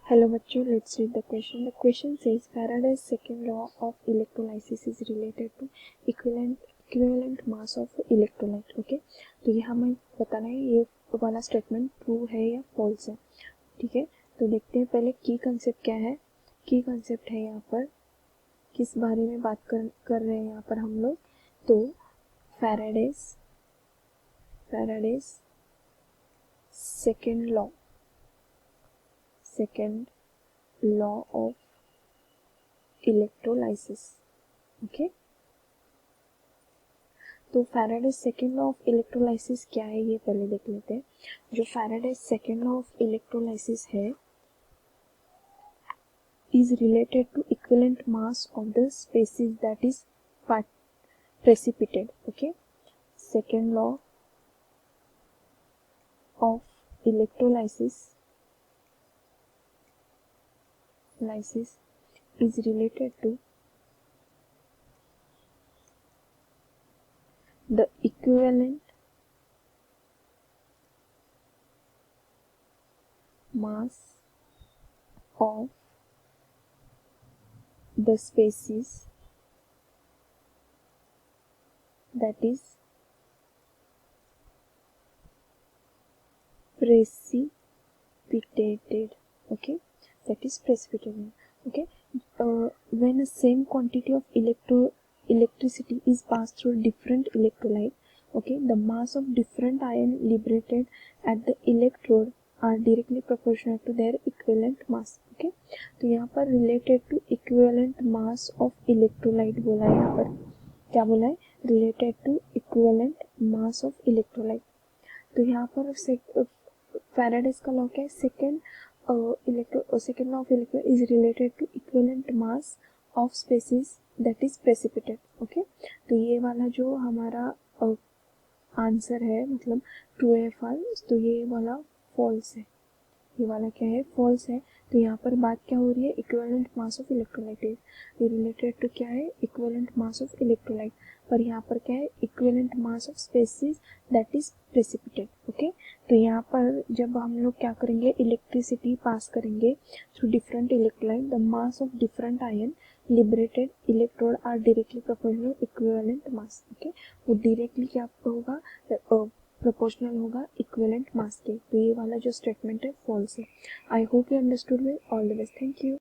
Hello बच्चों, let's read the question. The question says Faraday's second law of electrolysis is related to equivalent mass of electrolyte. Okay, तो ये हमें बताना है ये वाला स्टेटमेंट ट्रू है या फॉल्स है. ठीक है, तो देखते हैं पहले की कंसेप्ट क्या है. की कंसेप्ट है यहाँ पर किस बारे में बात कर रहे हैं यहाँ पर हम लोग. तो Faraday's second law of electrolysis. Okay, तो Faraday's second law of electrolysis क्या है ये पहले देख लेते हैं. जो Faraday's second law of electrolysis है is related to equivalent mass of the species that is precipitated. Okay, second law of electrolysis is related to the equivalent mass of the species that is precipitated. Okay, that is precipitated. Okay, when the same quantity of electricity is passed through different electrolyte, okay, the mass of different ion liberated at the electrode are directly proportional to their equivalent mass. Okay, तो यहाँ पर related to equivalent mass of electrolyte बोला है. यहाँ पर क्या बोला है? related to equivalent mass of electrolyte. तो यहाँ पर फैराडेज का लॉ क्या है? Second law of electro is related to equivalent mass of species that is precipitated. Okay, तो ये वाला जो हमारा आंसर है मतलब ट्रू है फॉल्स, तो ये वाला फॉल्स है. ये वाला क्या है? फॉल्स है. तो यहाँ पर बात क्या हो रही है? Equivalent mass of electrolyte. ये रिलेटेड टू क्या है? Equivalent mass of electrolyte. पर यहाँ पर क्या है? Equivalent mass of species that is precipitated. Okay, तो यहाँ पर जब हम लोग क्या करेंगे? इलेक्ट्रिसिटी पास करेंगे through different electrolyte, the mass of different ion liberated electrode are directly proportional equivalent mass. Okay, वो डायरेक्टली क्या होगा? प्रोपोर्शनल होगा इक्विवेलेंट मास के. तो ये वाला जो स्टेटमेंट है फॉल्स है. I hope you understood. All the best. Thank you.